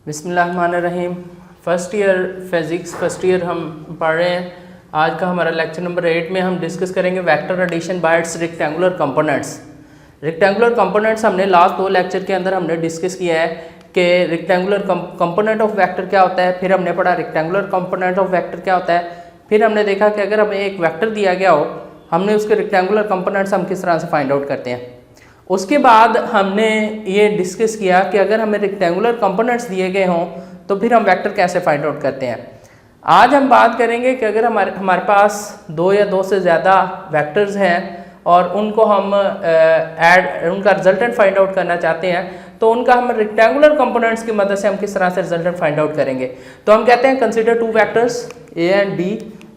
बिस्मिल्लाहिर्रहमानिर्रहीम। First year physics first year हम पढ़ रहे हैं। आज का हमारा लेक्चर नंबर 8 में हम डिस्कस करेंगे vector addition by its rectangular components. Rectangular components हमने लास्ट 2 लेक्चर के अंदर हमने डिस्कस किया है कि रेक्टेंगुलर कंपोनेंट ऑफ वेक्टर क्या होता है, फिर हमने पढ़ा रेक्टेंगुलर कंपोनेंट ऑफ वेक्टर क्या होता है, फिर हमने देखा कि अगर हमें एक वेक्टर दिया गया हो, हमने उसके रेक्टेंगुलर कंपोनेंट्स हम किस तरह से फाइंड आउट करते हैं। उसके बाद हमने ये डिस्कस किया कि अगर हमें रेक्टेंगुलर कंपोनेंट्स दिए गए हों तो फिर हम वेक्टर कैसे फाइंड आउट करते हैं। आज हम बात करेंगे कि अगर हमारे पास 2 या 2 से ज़्यादा वेक्टर्स हैं और उनको हम उनका रिजल्टेंट फाइंड आउट करना चाहते हैं तो उनका हम रेक्टेंगुलर कंपोनेंट्स की मदद से हम किस तरह से रिजल्टेंट फाइंड आउट करेंगे। तो हम कहते हैं consider 2 vectors A and B.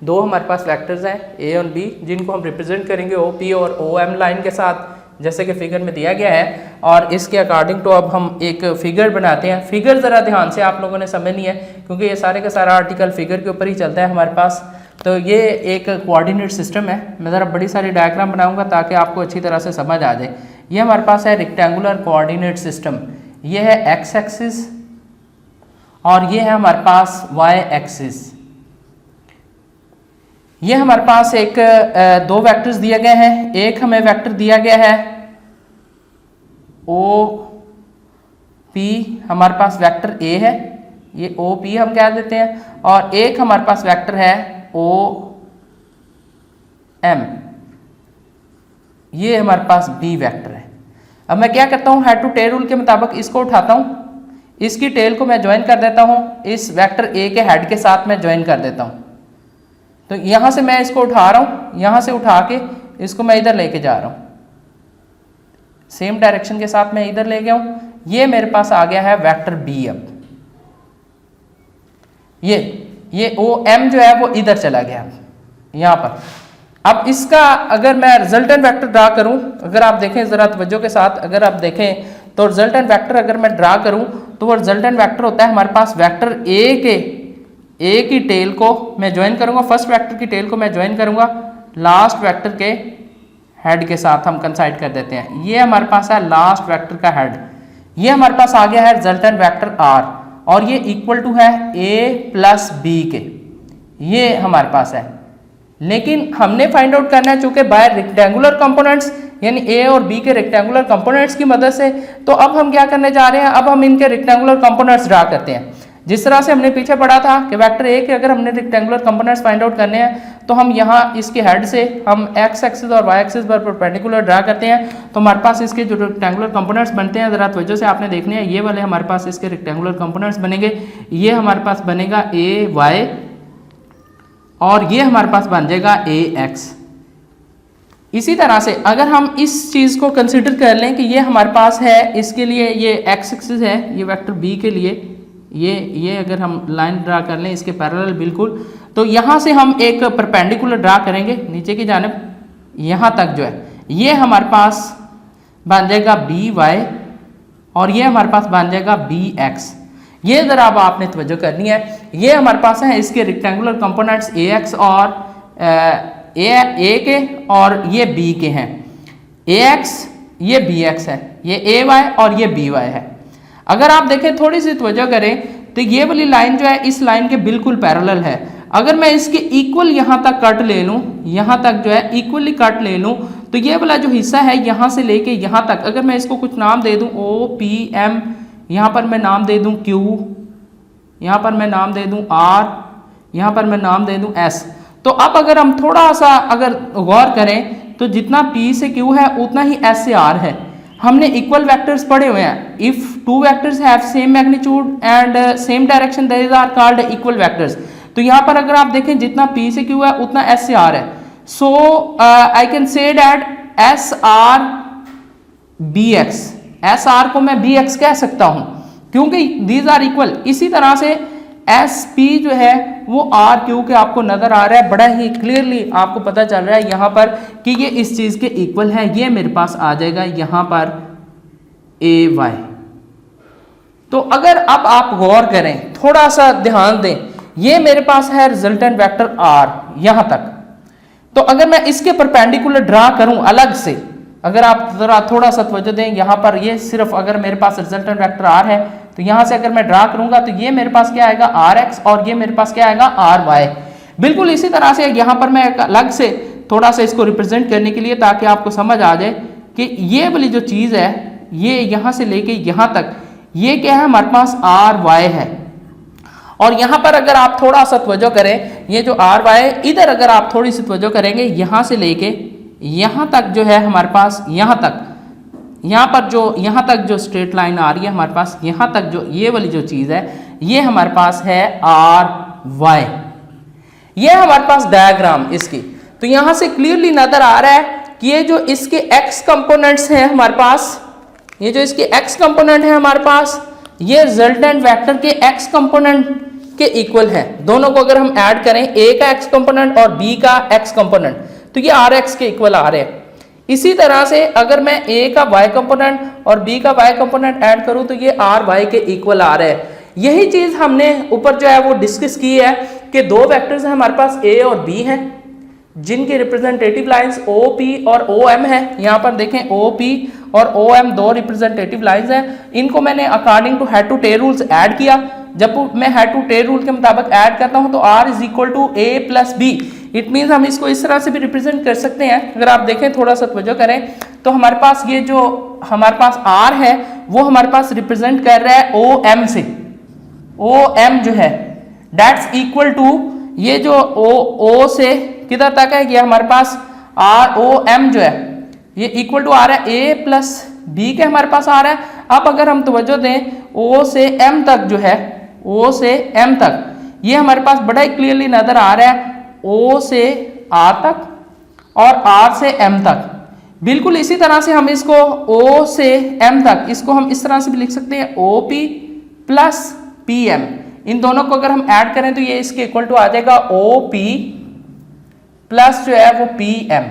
2 हमारे पास वेक्टर्स हैं ए और बी, जिनको हम रिप्रेजेंट करेंगे ओ पी और ओ एम लाइन के साथ, जैसे कि फिगर में दिया गया है। और इसके अकॉर्डिंग टू अब हम एक फिगर बनाते हैं। फिगर ज़रा ध्यान से आप लोगों ने समझनी है क्योंकि ये सारे का सारा आर्टिकल फिगर के ऊपर ही चलता है हमारे पास। तो ये एक कोऑर्डिनेट सिस्टम है। मैं ज़रा बड़ी सारी डायग्राम बनाऊंगा ताकि आपको अच्छी तरह से समझ आ जाए। ये हमारे पास है रेक्टेंगुलर कोऑर्डिनेट सिस्टम। ये है एक्स एक्सिस और ये है हमारे पास वाई एक्सिस। ये हमारे पास एक 2 वेक्टर्स दिए गए हैं। एक हमें वेक्टर दिया गया है ओ पी, हमारे पास वेक्टर ए है, ये ओ पी हम कह देते हैं, और एक हमारे पास वेक्टर है ओ एम, ये हमारे पास बी वेक्टर है। अब मैं क्या करता हूँ, हेड टू टेल रूल के मुताबिक इसको उठाता हूँ, इसकी टेल को मैं ज्वाइन कर देता हूँ, इस वेक्टर ए के हेड के साथ मैं ज्वाइन कर देता हूँ। तो यहां से मैं इसको उठा रहा हूं, यहां से उठा के इसको मैं इधर लेके जा रहा हूं, सेम डायरेक्शन के साथ मैं इधर ले गया हूं। ये मेरे पास आ गया है वेक्टर बी। अब ये ओ एम जो है वो इधर चला गया यहां पर। अब इसका अगर मैं रिजल्टेंट वेक्टर ड्रा करूं, अगर आप देखें जरा तवज्जो के साथ, अगर आप देखें तो रिजल्टेंट वेक्टर अगर मैं ड्रा करूं तो वो रिजल्टेंट वेक्टर होता है हमारे पास वेक्टर ए की टेल को मैं ज्वाइन करूंगा, फर्स्ट वेक्टर की टेल को मैं ज्वाइन करूंगा लास्ट वेक्टर के हेड के साथ, हम कंसाइड कर देते हैं। ये हमारे पास है लास्ट वेक्टर का हेड। ये हमारे पास आ गया है रिजल्टेंट वेक्टर आर, और ये इक्वल टू है ए प्लस बी के, ये हमारे पास है। लेकिन हमने फाइंड आउट करना है चूंकि बाय रेक्टेंगुलर कंपोनेंट्स, यानी ए और बी के रेक्टेंगुलर कंपोनेंट्स की मदद से। तो अब हम क्या करने जा रहे हैं, अब हम इनके रेक्टेंगुलर कंपोनेंट्स ड्रा करते हैं। जिस तरह से हमने पीछे पढ़ा था कि वेक्टर ए के अगर हमने रेक्टेंगुलर कंपोनेंट्स फाइंड आउट करने हैं तो हम यहाँ इसके हेड से हम एक्स एक्सिस और वाई एक्सिस पर परपेंडिकुलर ड्रा करते हैं। तो हमारे पास इसके जो रेक्टेंगुलर कंपोनेंट्स बनते हैं, जरा तवज्जो से आपने देखने हैं, ये वाले हमारे पास इसके रेक्टेंगुलर कंपोनेंट्स बनेंगे। ये हमारे पास बनेगा ए वाई और ये हमारे पास बन जाएगा ए एक्स। इसी तरह से अगर हम इस चीज़ को कंसिडर कर लें कि ये हमारे पास है, इसके लिए ये एक्स एक्सिस है, ये वेक्टर बी के लिए ये अगर हम लाइन ड्रा कर लें इसके पैरेलल बिल्कुल, तो यहाँ से हम एक परपेंडिकुलर ड्रा करेंगे नीचे की जानिब, यहाँ तक जो है ये हमारे पास बन जाएगा बी वाई और ये हमारे पास बन जाएगा बी एक्स। ये ज़रा अब आपने तवज्जो करनी है। ये हमारे पास है इसके रेक्टेंगुलर कंपोनेंट्स ए एक्स और ए के, और ये बी के हैं। ए एक्स ये बी एक्स है, ये ए वाई और ये बी वाई है। अगर आप देखें थोड़ी सी तवज्जो करें तो ये वाली लाइन जो है इस लाइन के बिल्कुल पैरेलल है। अगर मैं इसके इक्वल यहाँ तक कट ले लूँ, यहाँ तक जो है इक्वली कट ले लूँ, तो ये वाला जो हिस्सा है यहाँ से लेके यहाँ तक, अगर मैं इसको कुछ नाम दे दूँ ओ पी एम, यहाँ पर मैं नाम दे दूँ क्यू, यहाँ पर मैं नाम दे दूँ आर, यहाँ पर मैं नाम दे दूँ एस। तो अब अगर हम थोड़ा सा अगर गौर करें तो जितना पी से क्यू है उतना ही एस से आर है। हमने इक्वल वेक्टर्स पढ़े हुए हैं। If 2 vectors have same magnitude and same direction these are called equal vectors. तो यहाँ पर अगर आप देखें जितना P से Q है उतना S से R है। So I can say that S R B X, S R को मैं BX कह सकता हूँ क्योंकि दीज आर इक्वल। इसी तरह से SP जो है वो RQ के आपको नजर आ रहा है, बड़ा ही क्लियरली आपको पता चल रहा है यहाँ पर कि ये इस चीज के इक्वल है। ये मेरे पास आ जाएगा यहाँ पर AY। तो अगर अब आप गौर करें, थोड़ा सा ध्यान दें, ये मेरे पास है रिजल्टेंट वेक्टर R यहाँ तक। तो अगर मैं इसके परपेंडिकुलर ड्रा करूं अलग से, अगर आप जरा थोड़ा सा तवज्जो दें यहाँ पर, ये सिर्फ अगर मेरे पास रिजल्टेंट वेक्टर R है तो यहाँ से अगर मैं ड्रा करूंगा तो ये मेरे पास क्या आएगा आर एक्स और ये मेरे पास क्या आएगा आर वाई। बिल्कुल इसी तरह से यहाँ पर मैं एक अलग से थोड़ा सा इसको रिप्रेजेंट करने के लिए ताकि आपको समझ आ जाए कि ये वाली जो चीज़ है ये यहाँ से लेके यहाँ तक ये क्या है हमारे पास आर वाई है। और यहाँ पर अगर आप थोड़ा सा तवज्जो करें ये जो आर वाई इधर अगर आप थोड़ी सी तवज्जो करेंगे यहाँ से लेके यहाँ तक जो है हमारे पास यहाँ तक यहाँ पर जो यहाँ तक जो स्ट्रेट लाइन आ रही है हमारे पास यहाँ तक जो ये वाली जो चीज़ है ये हमारे पास है आर वाई। ये हमारे पास डायग्राम इसकी। तो यहाँ से क्लियरली नजर आ रहा है कि ये जो इसके एक्स कंपोनेंट्स हैं हमारे पास ये जो इसके एक्स कंपोनेंट है हमारे पास ये रिजल्टेंट वेक्टर के एक्स कंपोनेंट के इक्वल है। दोनों को अगर हम ऐड करें ए का एक्स कंपोनेंट और बी का एक्स कंपोनेंट तो ये आर एक्स के इक्वल आ रहे हैं। इसी तरह से अगर मैं ए का वाई कंपोनेंट और बी का वाई कंपोनेंट ऐड करूं तो ये आर वाई के इक्वल आ रहे हैं। यही चीज हमने ऊपर जो है वो डिस्कस की है कि दो वेक्टर्स हैं हमारे पास ए और बी हैं जिनके रिप्रेजेंटेटिव लाइंस ओ पी और ओ एम है। यहाँ पर देखें ओ पी और ओ एम दो रिप्रेजेंटेटिव लाइंस हैं। इनको मैंने according to head to tail rules add किया। जब मैं हेड टू टेल रूल के मुताबिक ऐड करता हूं तो r is equal to A plus B. It means हम इसको इस तरह से भी रिप्रेजेंट कर सकते हैं। अगर आप देखें थोड़ा सा तवज्जो करें तो हमारे पास ये जो हमारे पास r है वो हमारे पास रिप्रेजेंट कर रहा है ओ एम से। ओ एम जो है दैट्स इक्वल टू ये जो ओ से किधर तक है ये हमारे पास आर ओ एम जो है ये इक्वल टू आ रहा है ए प्लस बी के हमारे पास आ रहा है। अब अगर हम तवज्जो दें ओ से एम तक जो है ओ से एम तक ये हमारे पास बड़ा ही क्लियरली नजर आ रहा है ओ से आर तक और आर से एम तक। बिल्कुल इसी तरह से हम इसको ओ से एम तक इसको हम इस तरह से भी लिख सकते हैं O P plus P M. इन दोनों को अगर हम ऐड करें तो ये इसके इक्वल टू आ जाएगा ओ पी प्लस जो है वो पी एम।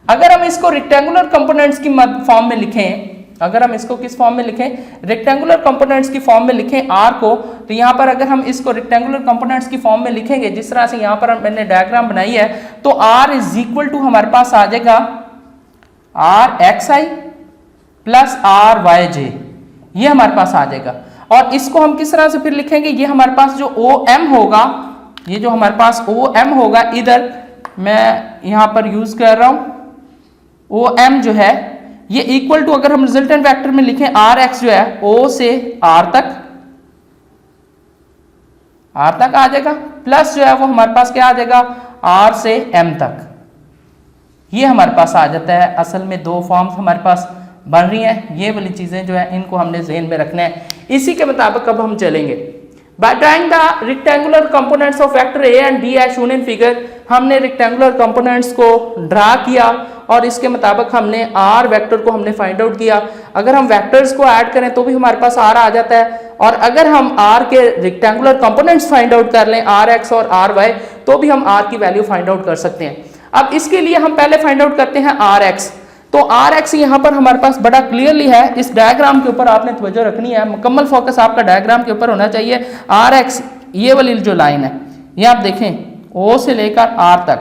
अगर हम इसको रेक्टेंगुलर कंपोनेंट्स की फॉर्म में लिखें अगर हम इसको किस फॉर्म में लिखें रेक्टेंगुलर कंपोनेंट्स की फॉर्म में लिखें आर को तो यहाँ पर अगर हम इसको रेक्टेंगुलर कंपोनेंट्स की फॉर्म में लिखेंगे जिस तरह से यहाँ पर मैंने डायग्राम बनाई है तो आर इज इक्वल टू हमारे पास आ जाएगा R X I plus R Y J. ये हमारे पास आ जाएगा। और इसको हम किस तरह से फिर लिखेंगे ये हमारे पास जो ओ एम होगा ये जो हमारे पास ओ एम होगा इधर मैं यहाँ पर यूज कर रहा हूं ओ एम जो है ये इक्वल टू अगर हम रिजल्टेंट वेक्टर में लिखें आर एक्स जो है ओ से आर तक आ जाएगा प्लस जो है वो हमारे पास क्या आ जाएगा आर से एम तक। ये हमारे पास आ जाता है। असल में दो फॉर्म्स हमारे पास बन रही हैं। ये वाली चीजें जो है इनको हमने ज़हन में रखना है। इसी के मुताबिक अब हम चलेंगे। By drawing the rectangular components of vector A and D as shown in figure हमने रेक्टेंगुलर कंपोनेंट्स को ड्रा किया और इसके मुताबिक हमने आर वेक्टर को हमने फाइंड आउट किया। अगर हम वेक्टर्स को ऐड करें तो भी हमारे पास आर आ जाता है और अगर हम आर के रेक्टेंगुलर कंपोनेंट्स फाइंड आउट कर लें आर एक्स और आर वाई तो भी हम आर की वैल्यू फाइंड आउट कर सकते हैं। अब इसके लिए हम पहले फाइंड आउट करते हैं आर एक्स। तो आर एक्स यहाँ पर हमारे पास बड़ा क्लियरली है। इस डायग्राम के ऊपर आपने तवज्जो रखनी है। मुकम्मल फोकस आपका डायग्राम के ऊपर होना चाहिए। आर एक्स ये वाली जो लाइन है ये आप देखें ओ से लेकर आर तक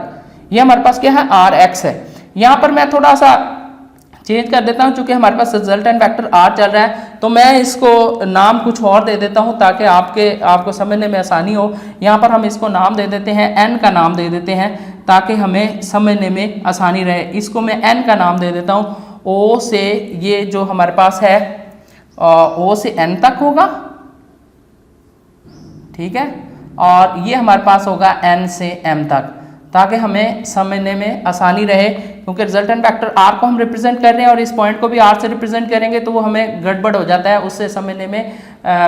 ये हमारे पास क्या है आर एक्स है। यहाँ पर मैं थोड़ा सा चेंज कर देता हूँ चूंकि हमारे पास रिजल्टेंट वेक्टर आर चल रहा है तो मैं इसको नाम कुछ और दे देता हूँ ताकि आपको समझने में आसानी हो। यहाँ पर हम इसको नाम दे देते हैं एन का नाम दे देते हैं ताकि हमें समझने में आसानी रहे। इसको मैं एन का नाम दे देता हूँ। ओ से ये जो हमारे पास है ओ से एन तक होगा ठीक है और ये हमारे पास होगा एन से एम तक ताकि हमें समझने में आसानी रहे क्योंकि रिजल्टेंट वेक्टर आर को हम रिप्रेजेंट कर रहे हैं और इस पॉइंट को भी आर से रिप्रेजेंट करेंगे तो वो हमें गड़बड़ हो जाता है। उससे समझने में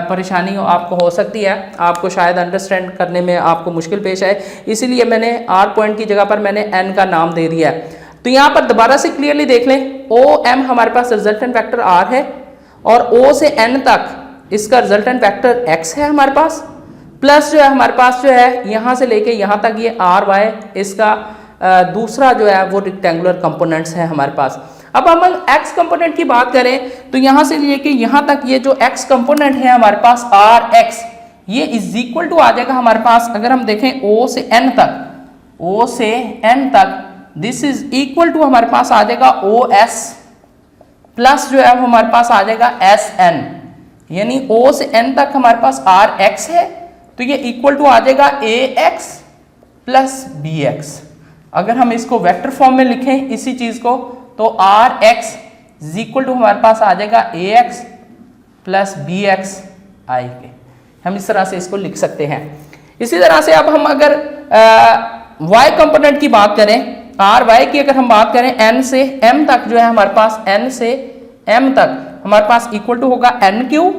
परेशानी आपको हो सकती है। आपको शायद अंडरस्टैंड करने में आपको मुश्किल पेश आए इसीलिए मैंने आर पॉइंट की जगह पर मैंने एन का नाम दे दिया है। तो यहाँ पर दोबारा से क्लियरली देख लें ओ एम हमारे पास रिजल्टेंट वेक्टर आर है और ओ से एन तक इसका रिजल्टेंट वेक्टर एक्स है हमारे पास प्लस जो है हमारे पास जो है यहाँ से लेके यहाँ तक ये आर वाई इसका दूसरा जो है वो रेक्टेंगुलर कंपोनेंट्स है हमारे पास। अब हम एक्स कंपोनेंट की बात करें तो यहाँ से लेके यहाँ तक ये जो एक्स कंपोनेंट है हमारे पास आर एक्स ये इज इक्वल टू आ जाएगा हमारे पास। अगर हम देखें ओ से एन तक दिस इज इक्वल टू हमारे पास आ जाएगा ओ एस प्लस जो है वो हमारे पास आ जाएगा एस एन। यानी O से N तक हमारे पास Rx है, तो ये इक्वल टू आ जाएगा Ax प्लस Bx। अगर हम इसको वेक्टर फॉर्म में लिखें इसी चीज को, तो Rx इज इक्वल टू हमारे पास आ जाएगा Ax प्लस Bx I के। हम इस तरह से इसको लिख सकते हैं। इसी तरह से अब हम अगर y कंपोनेंट की बात करें, ry की अगर हम बात करें, n से m तक जो है हमारे पास, n से m तक हमारे पास इक्वल टू होगा nq,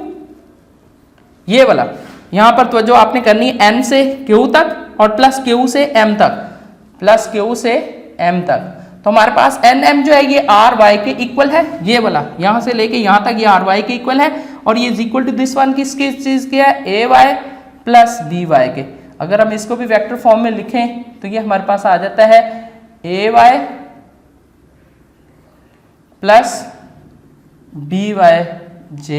ये वाला यहां पर तो जो आपने करनी है n से q तक और प्लस q से m तक, प्लस q से m तक। तो हमारे पास nm जो है ये ry के इक्वल है, ये वाला यहां से लेके यहां तक ये ry के इक्वल है, और ये is equal to this one किसकी चीज के है, ay प्लस by के। अगर हम इसको भी वेक्टर फॉर्म में लिखें तो ये हमारे पास आ जाता है ay प्लस by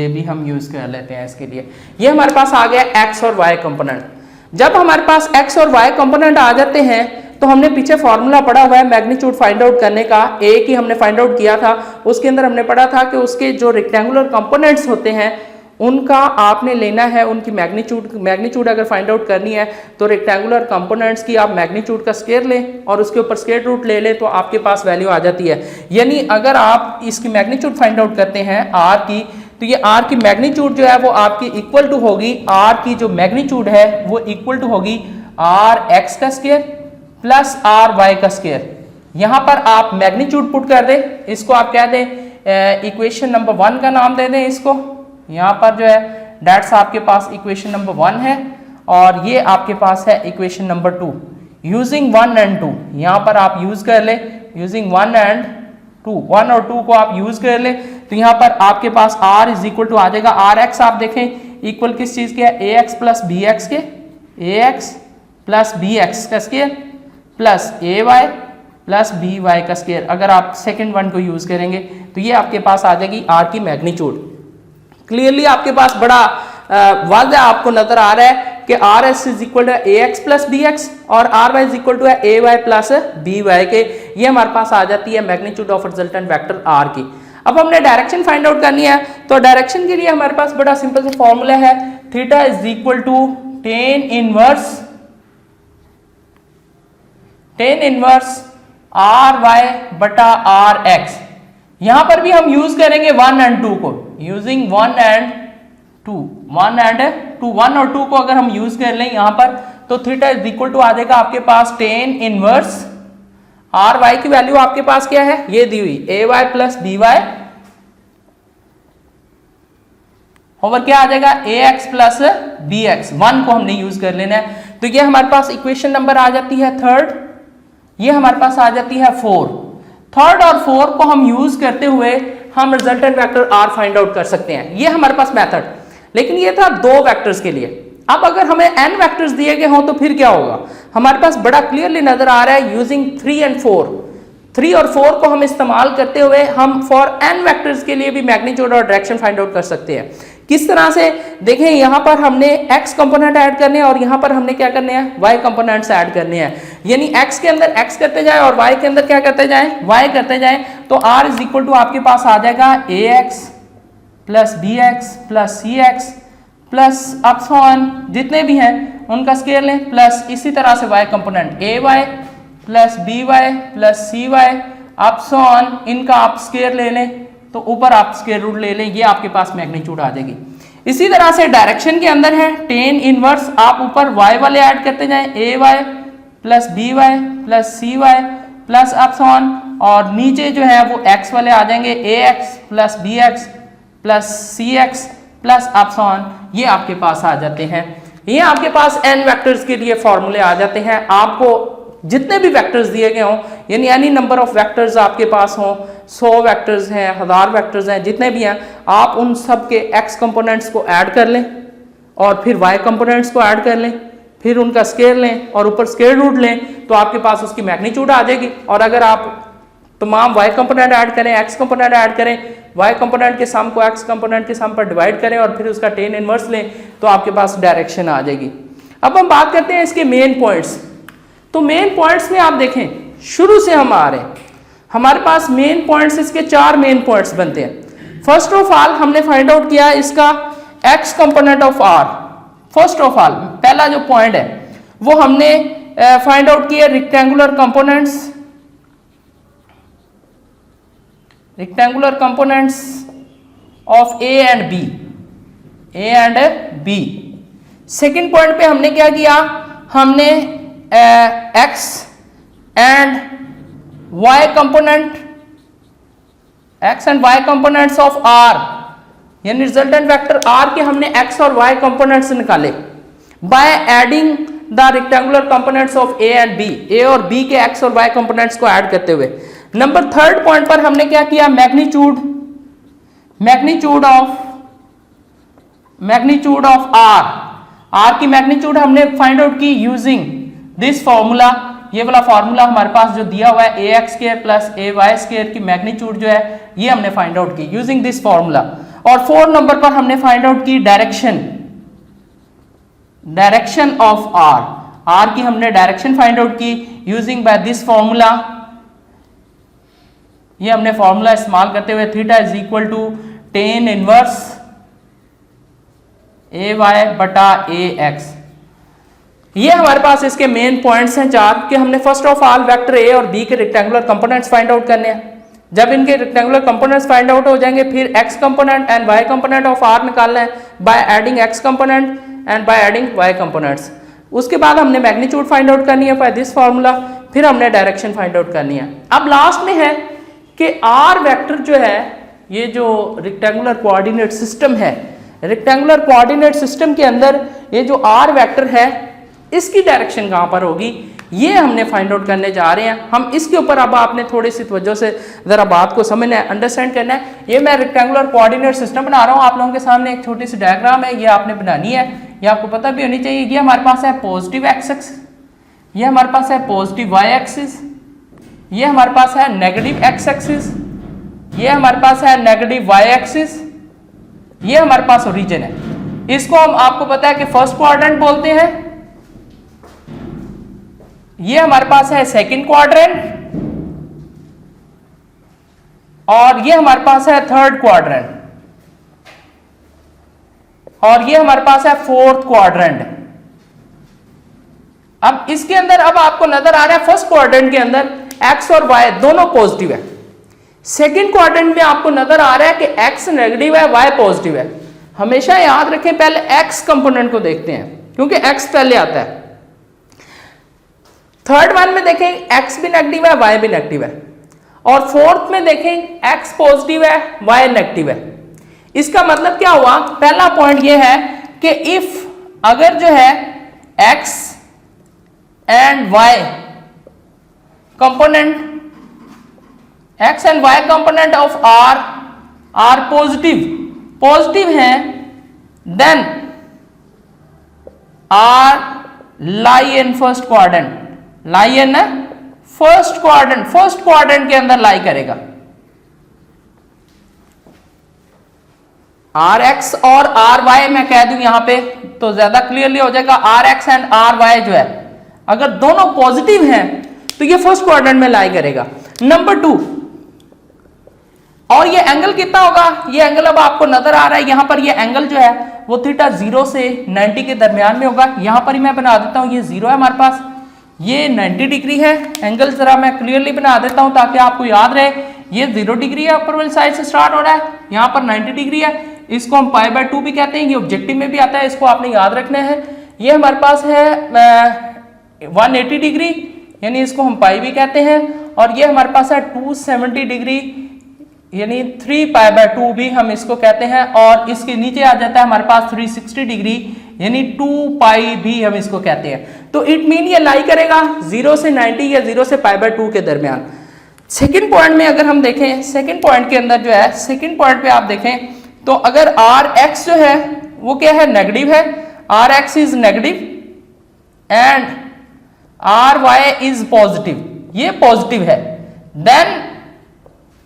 भी हम यूज कर लेते हैं इसके लिए। ये हमारे पास आ गया x और y कंपोनेंट। जब हमारे पास x और y कंपोनेंट आ जाते हैं तो हमने पीछे फॉर्मूला पढ़ा हुआ है मैग्नीट्यूड फाइंड आउट करने का, a की हमने फाइंड आउट किया था। उसके अंदर हमने पढ़ा था कि उसके जो रेक्टेंगुलर कंपोनेंट्स होते हैं उनका आपने लेना है, उनकी मैग्नीट्यूड अगर फाइंड आउट करनी है तो रेक्टेंगुलर कंपोनेंट्स की आप मैग्नीट्यूड का स्क्वायर लें और उसके ऊपर स्क्वायर रूट ले लें तो आपके पास वैल्यू आ जाती है। यानी अगर आप इसकी मैग्नीट्यूड फाइंड आउट करते हैं r की, तो ये r की मैग्नीट्यूड जो है वो आपकी इक्वल टू होगी, r की जो मैग्नीट्यूड है वो इक्वल टू होगी rx का स्क्वायर प्लस ry का स्क्वायर। यहां पर आप मैग्नीट्यूड पुट कर दें, इसको आप कह दें इक्वेशन नंबर 1 का नाम दे दें इसको। यहाँ पर जो है डेट्स आपके पास इक्वेशन नंबर 1 है और ये आपके पास है इक्वेशन नंबर 2 यूजिंग 1 एंड 2। यहाँ पर आप यूज कर ले यूजिंग 1 एंड 2, 1 और 2 को आप यूज कर ले, तो यहाँ पर आपके पास r इज इक्वल टू आ जाएगा rx। आप देखें इक्वल किस चीज के है, ax प्लस bx के, ax प्लस bx का square plus ay plus by का स्क्वायर। अगर आप सेकेंड वन को यूज करेंगे तो ये आपके पास आ जाएगी r की मैग्नीट्यूड। क्लियरली आपके पास बड़ा वाज़ेह आपको नजर आ रहा है कि Rs is equal to ax plus bx और Ry is equal to ay plus by के। ये हमारे पास आ जाती है magnitude of resultant vector r की। अब हमने डायरेक्शन फाइंड आउट करनी है, तो डायरेक्शन के लिए हमारे पास बड़ा सिंपल सा फॉर्मूला है, theta is equal to tan inverse ry बटा rx। यहां पर भी हम यूज करेंगे 1 एंड 2 को, यूजिंग 1 एंड 2, 1 और 2 को अगर हम यूज कर लें यहां पर, तो थीटा इज इक्वल टू आ जाएगा आपके पास टेन इनवर्स ry की वैल्यू आपके पास क्या है, ये दी हुई ay प्लस by ओवर क्या आ जाएगा ax प्लस bx। 1 को हमने यूज कर लेना है, तो ये हमारे पास इक्वेशन नंबर आ जाती है 3rd, ये हमारे पास आ जाती है 4। 3rd और 4 को हम यूज करते हुए हम resultant vector r find out कर सकते हैं। ये हमारे पास मेथड, लेकिन ये था 2 वेक्टर्स के लिए। अब अगर हमें n वेक्टर्स दिए गए हों तो फिर क्या होगा, हमारे पास बड़ा क्लियरली नजर आ रहा है यूजिंग 3 एंड 4। 3 और 4 को हम इस्तेमाल करते हुए हम फॉर n वेक्टर्स के लिए भी मैग्नीट्यूड और डायरेक्शन फाइंड आउट कर सकते हैं। किस तरह से, देखें यहाँ पर हमने x कंपोनेंट ऐड करने हैं और यहाँ पर हमने क्या करने हैं, y कंपोनेंट्स ऐड करने हैं। यानी x के अंदर x करते जाए और y के अंदर क्या करते जाएं, y करते जाएं, तो r इज इक्वल टू आपके पास आ जाएगा ax plus bx plus cx plus अपसॉन जितने भी हैं उनका स्क्वायर लें, प्लस इसी तरह से y component ay plus by plus cy अपसॉन इनका आप स्क्वायर ले लें, तो ऊपर आप स्क्वायर रूट ले लें, ये आपके पास मैग्नीट्यूड आ जाएगी। इसी तरह से डायरेक्शन के अंदर है टेन इनवर्स, आप ऊपर y वाले ऐड करते जाएं ay plus by plus cy plus अपसॉन, और नीचे जो है वो x वाले आ जाएंगे ax plus bx plus cx plus अपसॉन, ये आपके पास आ जाते हैं। ये आपके पास n वेक्टर्स के लिए फॉर्मूले आ जाते हैं। आपको जितने भी वेक्टर्स दिए गए हों, यानी एनी नंबर ऑफ वेक्टर्स आपके पास हों, 100 वेक्टर्स हैं, 1000 वेक्टर्स हैं, जितने भी हैं, आप उन सब के x कंपोनेंट्स को ऐड कर लें और फिर y कंपोनेंट्स को ऐड कर लें, फिर उनका स्क्वायर लें और ऊपर स्क्वायर रूट लें, तो आपके पास उसकी मैग्नीट्यूड आ जाएगी। और अगर आप तमाम y कंपोनेंट ऐड करें, x कंपोनेंट ऐड करें, y कंपोनेंट के सम को x कंपोनेंट के सम पर डिवाइड करें और फिर उसका टेन इनवर्स लें, तो आपके पास डायरेक्शन आ जाएगी। अब हम बात करते हैं इसके मेन पॉइंट्स। तो मेन पॉइंट्स में आप देखें शुरू से हम आ रहे हैं, हमारे पास मेन पॉइंट्स इसके 4 मेन पॉइंट्स बनते हैं। फर्स्ट ऑफ ऑल हमने फाइंड आउट किया इसका X component of R, first of all पहला जो पॉइंट है वो हमने फाइंड आउट किया rectangular components of A and B. Second point पे हमने क्या किया, हमने X and Y components of R, यानी रिजल्टेंट वेक्टर आर के हमने एक्स और वाई कंपोनेंट्स निकाले by adding the rectangular components of A and B, A और बी के एक्स और वाई कंपोनेंट्स को ऐड करते हुए। नंबर थर्ड पॉइंट पर हमने क्या किया, मैग्नीट्यूड ऑफ आर की मैग्नीट्यूड हमने फाइंड आउट की यूजिंग दिस फॉर्मूला, ये वाला फॉर्मूला हमारे पास जो दिया हुआ है ए एक्स स्क्वायर प्लस ए वाई स्क्वायर की मैग्नीट्यूड जो है ये हमने फाइंड आउट की यूजिंग दिस फॉर्मूला। और 4 नंबर पर हमने फाइंड आउट की डायरेक्शन ऑफ आर की हमने डायरेक्शन फाइंड आउट की यूजिंग बाय दिस फॉर्मूला। ये हमने फॉर्मूला इस्तेमाल करते हुए theta is equal to tan inverse A Y बटा ए एक्स। ये हमारे पास इसके मेन पॉइंट्स हैं 4 कि हमने first of all vector A और बी के रेक्टेंगुलर कंपोनेंट्स फाइंड आउट करने हैं। जब इनके रेक्टेंगुलर कंपोनेंट्स फाइंड आउट हो जाएंगे फिर X component and Y component of R निकालना है by adding X component and by adding Y components. उसके बाद हमने मैग्नीट्यूड फाइंड आउट करनी है बाय दिस फॉर्मूला, फिर हमने डायरेक्शन फाइंड आउट करनी है। अब लास्ट में है कि आर वेक्टर जो है, ये जो रेक्टेंगुलर कोऑर्डिनेट सिस्टम है, रेक्टेंगुलर कोऑर्डिनेट सिस्टम के अंदर ये जो आर वेक्टर है इसकी डायरेक्शन कहाँ पर होगी, ये हमने फाइंड आउट करने जा रहे हैं। हम इसके ऊपर अब आपने थोड़ी सी तवज्जो से जरा बात को समझना है, अंडरस्टैंड करना है। ये मैं रेक्टेंगुलर कोऑर्डिनेट सिस्टम बना रहा हूँ, आप लोगों के सामने एक छोटी सी डायग्राम है, ये आपने बनानी है, ये आपको पता भी होनी चाहिए। ये हमारे पास है पॉजिटिव एक्स एक्सिस, ये हमारे पास है पॉजिटिव वाई एक्सिस, ये हमारे पास है नेगेटिव एक्स एक्सिस, ये हमारे पास है नेगेटिव वाई एक्सिस, ये हमारे पास ओरिजिन है। इसको हम आपको पता है कि फर्स्ट क्वाड्रेंट बोलते हैं, ये हमारे पास है सेकंड क्वाड्रेंट और ये हमारे पास है थर्ड क्वाड्रेंट और ये हमारे पास है फोर्थ क्वाड्रेंट। अब इसके अंदर अब आपको नजर आ रहा है फर्स्ट क्वाड्रेंट के अंदर एक्स और वाई दोनों पॉजिटिव है, सेकंड क्वाड्रेंट में आपको नजर आ रहा है कि एक्स नेगेटिव है वाई पॉजिटिव है। हमेशा याद रखें पहले एक्स कंपोनेंट को देखते हैं क्योंकि एक्स पहले आता है। थर्ड वन में देखें एक्स भी नेगेटिव है वाई भी नेगेटिव है और फोर्थ में देखें एक्स पॉजिटिव है वाई नेगेटिव है। इसका मतलब क्या हुआ, पहला पॉइंट ये है कि इफ अगर जो है X and Y component X and Y component of R positive हैं, then R lie in first quadrant, lie in first quadrant के अंदर लाई करेगा। आर एक्स और आर वाई मैं कह दूं यहां पे तो ज्यादा क्लियरली हो जाएगा। R X and R Y जो है अगर दोनों पॉजिटिव हैं तो ये फर्स्ट क्वाड्रेंट में लाई करेगा। नंबर 2, और ये एंगल कितना होगा, ये एंगल अब आपको नजर आ रहा है यहां पर, ये एंगल जो है वो थीटा 0 से 90 के दरमियान में होगा। यहां पर ही मैं बना देता हूं, ये 0 है हमारे पास, ये 90 डिग्री है। एंगल जरा मैं क्लियरली बना देता हूं ताकि आपको याद रहे, ये 0 डिग्री है, ऊपर वाली साइड से स्टार्ट हो रहा है, यहां पर 90 डिग्री है। इसको हम π/2 भी कहते हैं, ये ऑब्जेक्टिव में भी आता है, इसको आपने याद रखना है। ये हमारे पास है 180 डिग्री, यानी इसको हम पाई भी कहते हैं, और ये हमारे पास है 270 डिग्री यानी 3π/2 भी हम इसको कहते हैं, और इसके नीचे आ जाता है हमारे पास 360 डिग्री यानी 2π भी हम इसको कहते हैं। तो इट मीन ये लाई करेगा 0 से 90 या 0 से π/2 के दरमियान। सेकंड पॉइंट में अगर हम देखें, सेकंड पॉइंट के अंदर जो है, सेकंड पॉइंट पे आप देखें तो अगर आर एक्स जो है वो क्या है, नेगेटिव है, R X is negative and R Y is positive, ये पॉजिटिव है, देन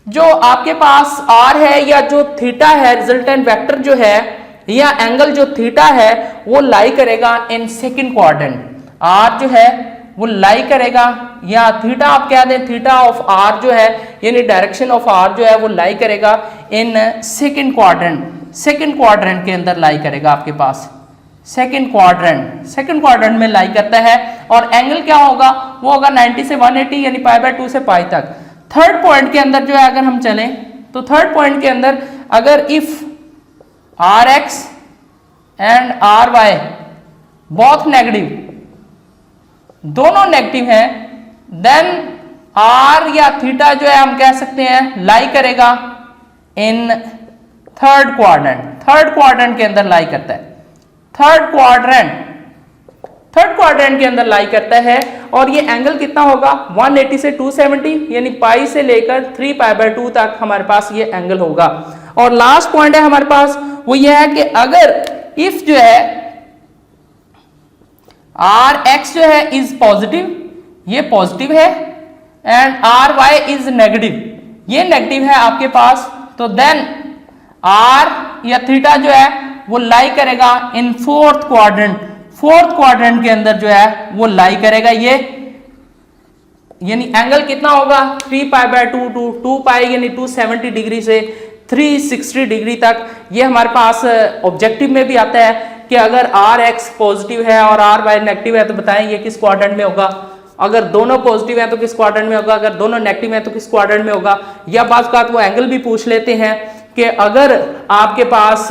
जो आपके पास आर है या जो थीटा है, रिजल्टेंट वेक्टर जो है या एंगल जो थीटा है वो लाई करेगा इन सेकंड क्वाड्रेंट। आर जो है वो लाई करेगा, या थीटा आप कह दें, थीटा ऑफ आर जो है यानी डायरेक्शन ऑफ आर जो है वो लाई करेगा in second quadrant. Second quadrant के अंदर लाई करेगा आपके पास, सेकंड क्वाड्रेंट में लाई करता है। और एंगल क्या होगा, वो होगा 90 से 180 यानी π/2 से π तक। थर्ड पॉइंट के अंदर जो है अगर हम चलें तो थर्ड पॉइंट के अंदर अगर if Rx and Ry both negative, दोनों नेगेटिव हैं, देन R या थीटा जो है हम कह सकते हैं लाई करेगा इन थर्ड क्वाड्रेंट के अंदर लाई करता है। थर्ड क्वाड्रेंट के अंदर लाई करता है। और ये एंगल कितना होगा, 180 से 270 यानी पाई से लेकर 3π/2 तक हमारे पास ये एंगल होगा। और लास्ट पॉइंट है हमारे पास वो ये है कि अगर इफ जो है Rx जो है इज पॉजिटिव, ये पॉजिटिव है, एंड Ry इज नेगेटिव, ये नेगेटिव है आपके पास, तो देन R या थीटा जो है वो लाई करेगा इन फोर्थ क्वाड्रेंट के अंदर जो है वो लाई करेगा ये, यानी एंगल कितना होगा 3π/2 टू 2π यानी 270 डिग्री से 360 डिग्री तक। ये हमारे पास ऑब्जेक्टिव में भी आता है कि अगर Rx पॉजिटिव है और Ry नेगेटिव है तो बताएं ये किस क्वाड्रेंट में होगा, अगर दोनों पॉजिटिव हैं तो किस क्वाड्रेंट में होगा, अगर दोनों नेगेटिव हैं तो किस क्वाड्रेंट में होगा। या बात बात वो एंगल भी पूछ लेते हैं कि अगर आपके पास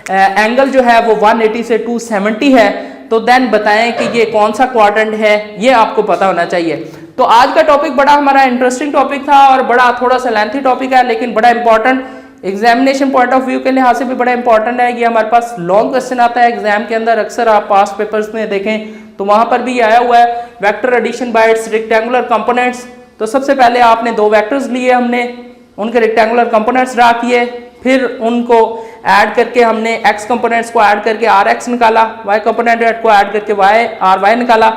एंगल जो है वो 180 से 270 है तो देन बताएं कि ये कौन सा क्वाड्रेंट है, ये आपको पता होना चाहिए। तो आज का टॉपिक बड़ा हमारा इंटरेस्टिंग टॉपिक था और बड़ा थोड़ा सा लेंथी टॉपिक है, लेकिन बड़ा important, examination point of view के लिहाज से भी बड़ा इंपॉर्टेंट है। ये हमारे पास लॉन्ग क्वेश्चन आता है एग्जाम के अंदर, अक्सर आप पास्ट पेपर्स में देखें तो वहां पर भी आया हुआ है vector addition by its rectangular components. तो सबसे पहले आपने दो वेक्टर्स लिए, हमने उनके रेक्टेंगुलर कंपोनेंट्स ड्रा किए, फिर उनको ऐड करके हमने x कंपोनेंट्स को ऐड करके Rx निकाला, y कंपोनेंट को ऐड करके Ry निकाला।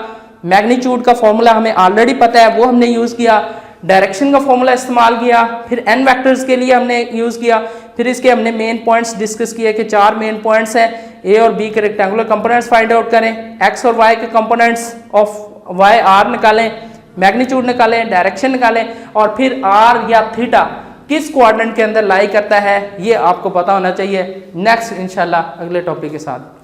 मैग्नीट्यूड का फॉर्मूला हमें ऑलरेडी पता है, वो हमने यूज किया। डायरेक्शन का फॉर्मूला इस्तेमाल किया, फिर n वेक्टर्स के लिए हमने यूज किया, फिर इसके हमने मेन पॉइंट्स डिस्कस किए कि 4 मेन पॉइंट्स हैं, a और b के रेक्टेंगुलर कंपोनेंट्स फाइंड आउट करें, x और y के कंपोनेंट्स ऑफ y r निकालें, मैग्नीट्यूड निकालें, डायरेक्शन निकालें, और फिर r या थीटा किस क्वाड्रेंट के अंदर लाई करता है ये आपको पता होना चाहिए। नेक्स्ट इंशाल्लाह अगले टॉपिक के साथ।